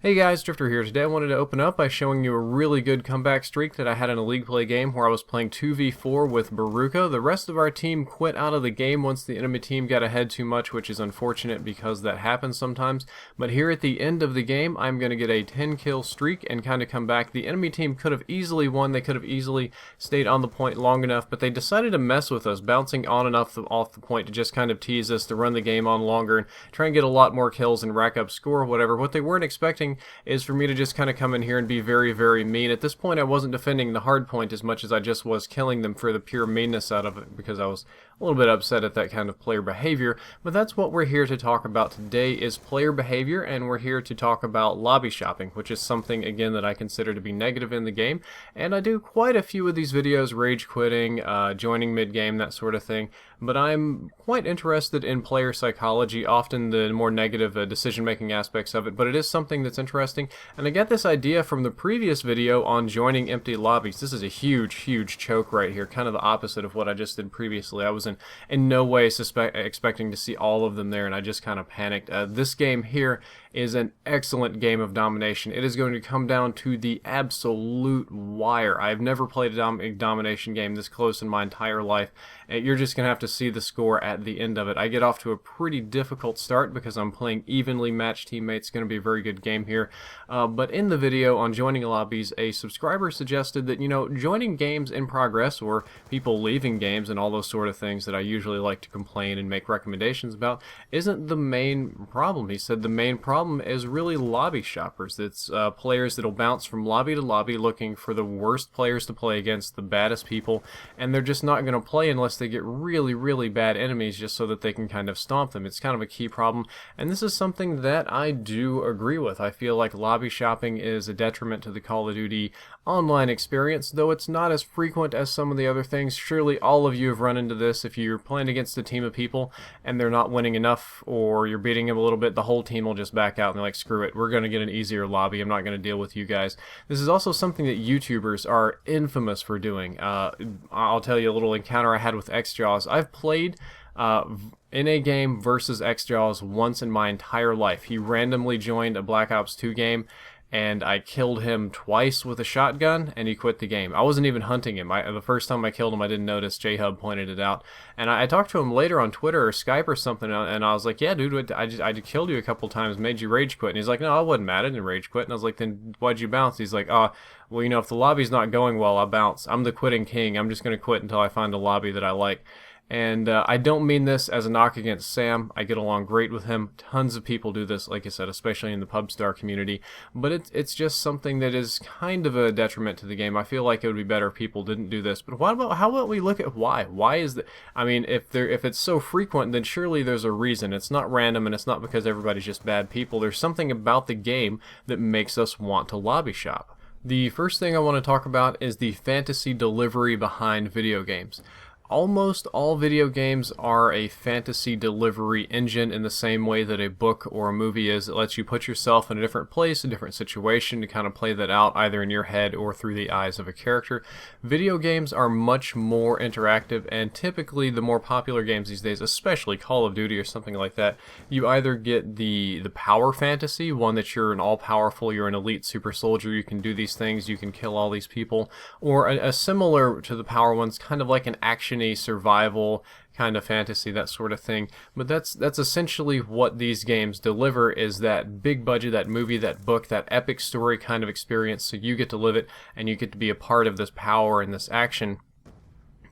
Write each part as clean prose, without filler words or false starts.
Hey guys, Drifter here. Today I wanted to open up by showing you a really good comeback streak that I had in a league play game where I was playing 2v4 with Baruka. The rest of our team quit out of the game once the enemy team got ahead too much, which is unfortunate because that happens sometimes. But here at the end of the game, I'm going to get a 10 kill streak and kind of come back. The enemy team could have easily won. They could have easily stayed on the point long enough, but they decided to mess with us, bouncing on and off the point to just kind of tease us, to run the game on longer and try and get a lot more kills and rack up score or whatever. What they weren't expecting is for me to just kind of come in here and be very, very mean. At this point, I wasn't defending the hard point as much as I just was killing them for the pure meanness out of it, because I was a little bit upset at that kind of player behavior. But that's what we're here to talk about today, is player behavior, and we're here to talk about lobby shopping, which is something, again, that I consider to be negative in the game. And I do quite a few of these videos, rage quitting, joining mid-game, that sort of thing. But I'm quite interested in player psychology, often the more negative decision-making aspects of it, but it is something that's interesting. And I got this idea from the previous video on joining empty lobbies. This is a huge, huge choke right here, kind of the opposite of what I just did previously. I was in no way expecting to see all of them there, and I just kind of panicked. This game here is an excellent game of domination. It is going to come down to the absolute wire. I've never played a domination game this close in my entire life. You're just going to have to see the score at the end of it. I get off to a pretty difficult start because I'm playing evenly matched teammates. It's going to be a very good game here. But in the video on joining lobbies, a subscriber suggested that, joining games in progress, or people leaving games and all those sort of things that I usually like to complain and make recommendations about, isn't the main problem. He said the main problem is really lobby shoppers. It's players that'll bounce from lobby to lobby looking for the worst players to play against, the baddest people, and they're just not going to play unless they get really, really bad enemies just so that they can kind of stomp them. It's kind of a key problem, and this is something that I do agree with. I feel like lobby shopping is a detriment to the Call of Duty online experience, though it's not as frequent as some of the other things. Surely all of you have run into this. If you're playing against a team of people and they're not winning enough, or you're beating them a little bit, the whole team will just back out and they're like, screw it, we're going to get an easier lobby, I'm not going to deal with you guys. This is also something that YouTubers are infamous for doing. I'll tell you a little encounter I had with XJaws. I've played in a game versus XJaws once in my entire life. He randomly joined a Black Ops 2 game, and I killed him twice with a shotgun, and he quit the game. I wasn't even hunting him. The first time I killed him, I didn't notice. J-Hub pointed it out. And I talked to him later on Twitter or Skype or something, and I was like, yeah, dude, I killed you a couple times, made you rage quit. And he's like, no, I wasn't mad, I didn't rage quit. And I was like, then why'd you bounce? He's like, well, if the lobby's not going well, I'll bounce. I'm the quitting king. I'm just going to quit until I find a lobby that I like. And I don't mean this as a knock against Sam. I get along great with him. Tons of people do this, like I said, especially in the PubStar community. But it's just something that is kind of a detriment to the game. I feel like it would be better if people didn't do this. But how about we look at why? Why is that? I mean, if it's so frequent, then surely there's a reason. It's not random, and it's not because everybody's just bad people. There's something about the game that makes us want to lobby shop. The first thing I want to talk about is the fantasy delivery behind video games. Almost all video games are a fantasy delivery engine in the same way that a book or a movie is. It lets you put yourself in a different place, a different situation, to kind of play that out either in your head or through the eyes of a character. Video games are much more interactive, and typically the more popular games these days, especially Call of Duty or something like that, you either get the power fantasy, one that you're an all-powerful, you're an elite super soldier, you can do these things, you can kill all these people, or a similar to the power ones, kind of like an action survival kind of fantasy, that sort of thing. But that's essentially what these games deliver, is that big budget, that movie, that book, that epic story kind of experience, so you get to live it and you get to be a part of this power and this action.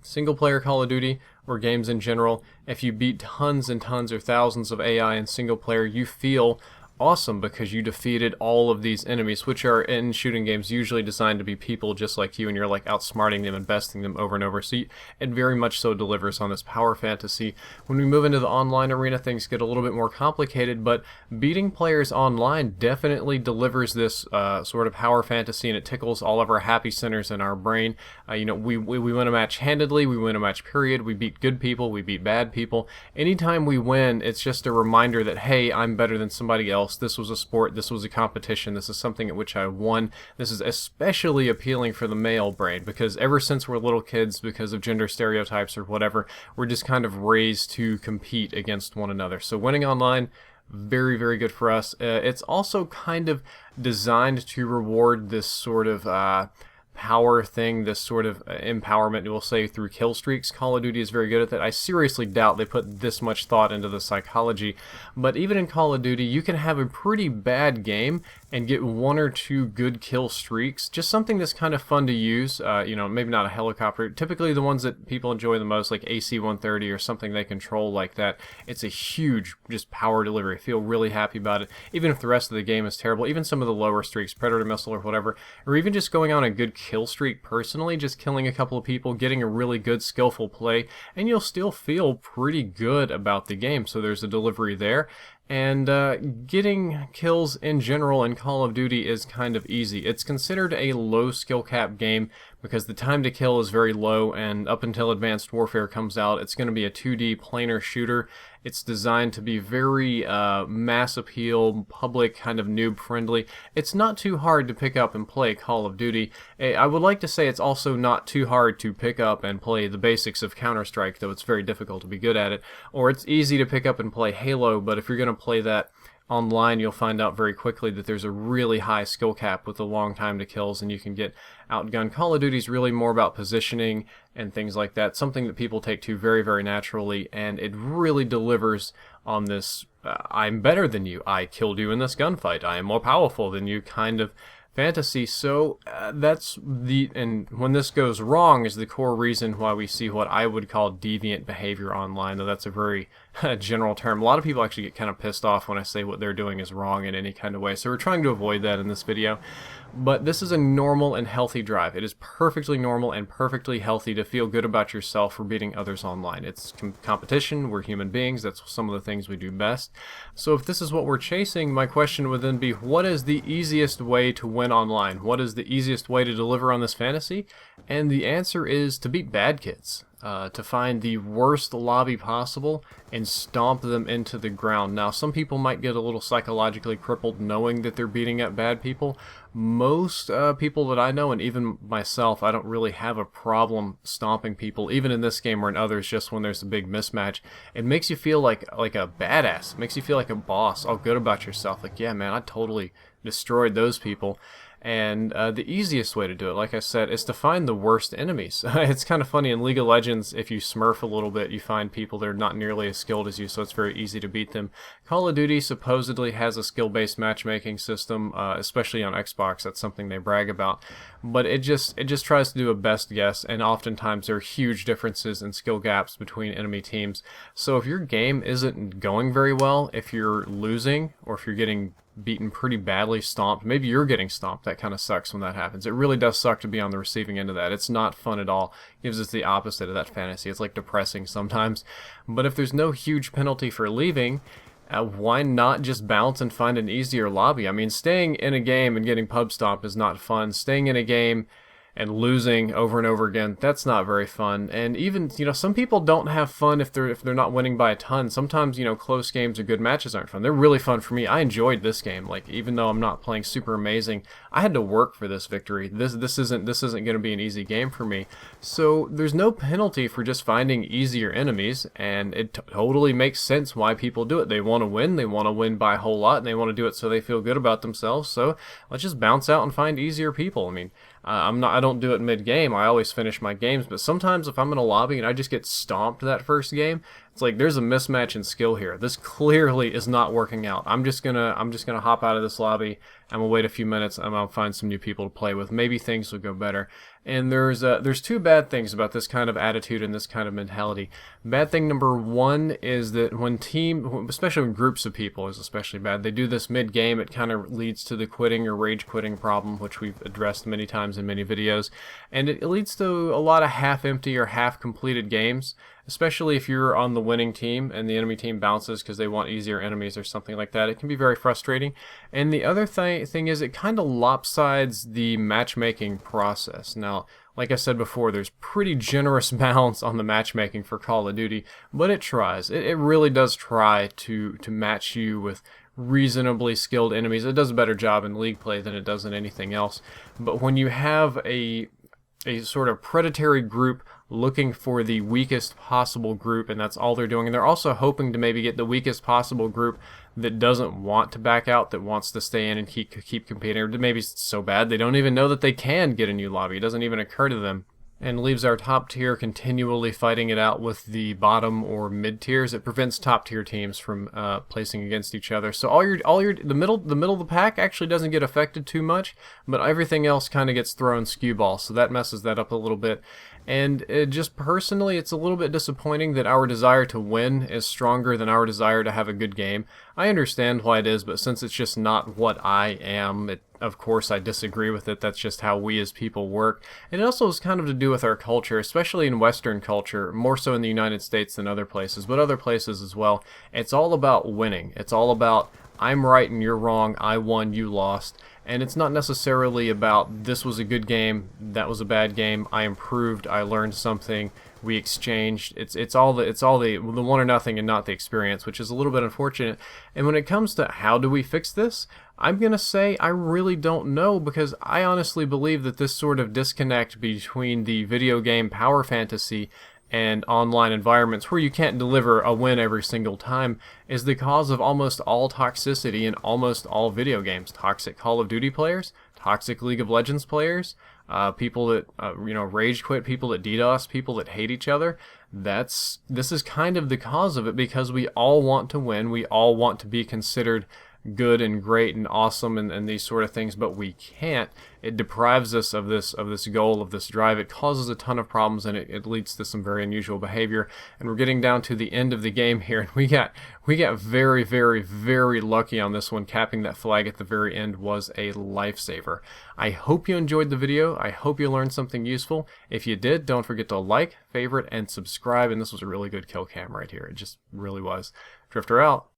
Single player Call of Duty, or games in general, if you beat tons and tons or thousands of AI in single player, you feel awesome because you defeated all of these enemies, which are in shooting games usually designed to be people just like you, and you're like outsmarting them and besting them over and over. So it very much so delivers on this power fantasy. When we move into the online arena, things get a little bit more complicated, but beating players online definitely delivers this sort of power fantasy, and it tickles all of our happy centers in our brain. We win a match handedly, we win a match period, we beat good people, we beat bad people. Anytime we win, it's just a reminder that, hey, I'm better than somebody else. This was a sport, this was a competition, this is something at which I won. This is especially appealing for the male brain, because ever since we're little kids, because of gender stereotypes or whatever, we're just kind of raised to compete against one another. So winning online, very, very good for us. It's also kind of designed to reward this sort of power thing, this sort of empowerment, we'll say, through kill streaks. Call of Duty is very good at that. I seriously doubt they put this much thought into the psychology, but even in Call of Duty, you can have a pretty bad game and get 1 or 2 good kill streaks. Just something that's kind of fun to use. You know, maybe not a helicopter. Typically the ones that people enjoy the most, like AC-130 or something they control like that. It's a huge just power delivery. I feel really happy about it. Even if the rest of the game is terrible, even some of the lower streaks, Predator missile or whatever, or even just going on a good kill streak personally, just killing a couple of people, getting a really good skillful play, and you'll still feel pretty good about the game. So there's a delivery there. And getting kills in general in Call of Duty is kind of easy. It's considered a low skill cap game because the time to kill is very low, and up until Advanced Warfare comes out, it's going to be a 2D planar shooter. It's designed to be very mass appeal, public, kind of noob friendly. It's not too hard to pick up and play Call of Duty. I would like to say it's also not too hard to pick up and play the basics of Counter-Strike, though it's very difficult to be good at it. Or it's easy to pick up and play Halo, but if you're going to play that online, you'll find out very quickly that there's a really high skill cap with a long time to kills, and you can get outgunned. Call of Duty is really more about positioning and things like that, something that people take to very, very naturally, and it really delivers on this I'm better than you, I killed you in this gunfight, I am more powerful than you kind of fantasy. So that's and when this goes wrong is the core reason why we see what I would call deviant behavior online, though that's a very general term. A lot of people actually get kind of pissed off when I say what they're doing is wrong in any kind of way, so we're trying to avoid that in this video. But this is a normal and healthy drive. It is perfectly normal and perfectly healthy to feel good about yourself for beating others online. It's competition, we're human beings, that's some of the things we do best. So if this is what we're chasing, my question would then be, what is the easiest way to win online? What is the easiest way to deliver on this fantasy? And the answer is to beat bad kids. To find the worst lobby possible and stomp them into the ground. Now, some people might get a little psychologically crippled knowing that they're beating up bad people. Most people that I know, and even myself, I don't really have a problem stomping people, even in this game or in others, just when there's a big mismatch. It makes you feel like a badass. It makes you feel like a boss, all good about yourself. Like, yeah, man, I totally destroyed those people. And the easiest way to do it, like I said, is to find the worst enemies. It's kind of funny, in League of Legends, if you smurf a little bit, you find people that are not nearly as skilled as you, so it's very easy to beat them. Call of Duty supposedly has a skill-based matchmaking system, especially on Xbox. That's something they brag about. But it just tries to do a best guess, and oftentimes there are huge differences in skill gaps between enemy teams. So if your game isn't going very well, if you're losing, or if you're getting beaten pretty badly, stomped, maybe you're getting stomped, that kind of sucks when that happens. It really does suck to be on the receiving end of that. It's not fun at all. It gives us the opposite of that fantasy. It's like depressing sometimes. But if there's no huge penalty for leaving, why not just bounce and find an easier lobby? I mean, staying in a game and getting pub stomped is not fun. Staying in a game and losing over and over again, that's not very fun. And even, you know, some people don't have fun if they're not winning by a ton. Sometimes, you know, close games or good matches aren't fun. They're really fun for me. I enjoyed this game. Like, even though I'm not playing super amazing, I had to work for this victory. This isn't going to be an easy game for me. So there's no penalty for just finding easier enemies, and it totally makes sense why people do it. They want to win. They want to win by a whole lot, and they want to do it so they feel good about themselves. So let's just bounce out and find easier people. I mean, I don't do it mid-game. I always finish my games, but sometimes if I'm in a lobby and I just get stomped that first game, it's like there's a mismatch in skill here. This clearly is not working out. I'm just gonna hop out of this lobby. I'm gonna wait a few minutes and I'll find some new people to play with. Maybe things will go better. And there's two bad things about this kind of attitude and this kind of mentality. Bad thing number one is that especially when groups of people is especially bad, they do this mid-game, it kind of leads to the quitting or rage quitting problem, which we've addressed many times in many videos. And it leads to a lot of half-empty or half-completed games, especially if you're on the winning team and the enemy team bounces because they want easier enemies or something like that. It can be very frustrating. And the other thing is it kind of lopsides the matchmaking process. Now, like I said before, there's pretty generous bounds on the matchmaking for Call of Duty, but it tries. It really does try to match you with reasonably skilled enemies. It does a better job in League play than it does in anything else. But when you have a a sort of predatory group looking for the weakest possible group, and that's all they're doing. And they're also hoping to maybe get the weakest possible group that doesn't want to back out, that wants to stay in and keep competing, or maybe it's so bad they don't even know that they can get a new lobby. It doesn't even occur to them, and leaves our top tier continually fighting it out with the bottom or mid tiers. It prevents top tier teams from placing against each other. So the middle of the pack actually doesn't get affected too much, but everything else kind of gets thrown skew ball. So that messes that up a little bit. And just personally, it's a little bit disappointing that our desire to win is stronger than our desire to have a good game. I understand why it is, but since it's just not what I am, of course I disagree with it. That's just how we as people work. And it also has kind of to do with our culture, especially in Western culture, more so in the United States than other places, but other places as well. It's all about winning. It's all about I'm right and you're wrong, I won, you lost. And it's not necessarily about this was a good game, that was a bad game, I improved, I learned something, we exchanged. It's all the one or nothing and not the experience, which is a little bit unfortunate. And when it comes to how do we fix this, I'm going to say I really don't know, because I honestly believe that this sort of disconnect between the video game power fantasy and online environments where you can't deliver a win every single time is the cause of almost all toxicity in almost all video games. Toxic Call of Duty players, toxic League of Legends players, people that rage quit, people that DDoS, people that hate each other. This is kind of the cause of it, because we all want to win, we all want to be considered good and great and awesome and these sort of things, but we can't. It deprives us of this goal, of this drive. It causes a ton of problems, and it leads to some very unusual behavior. And we're getting down to the end of the game here, and we got very, very, very lucky on this one. Capping that flag at the very end was a lifesaver. I hope you enjoyed the video. I hope you learned something useful. If you did, don't forget to like, favorite, and subscribe. And this was a really good kill cam right here. It just really was. Drifter out.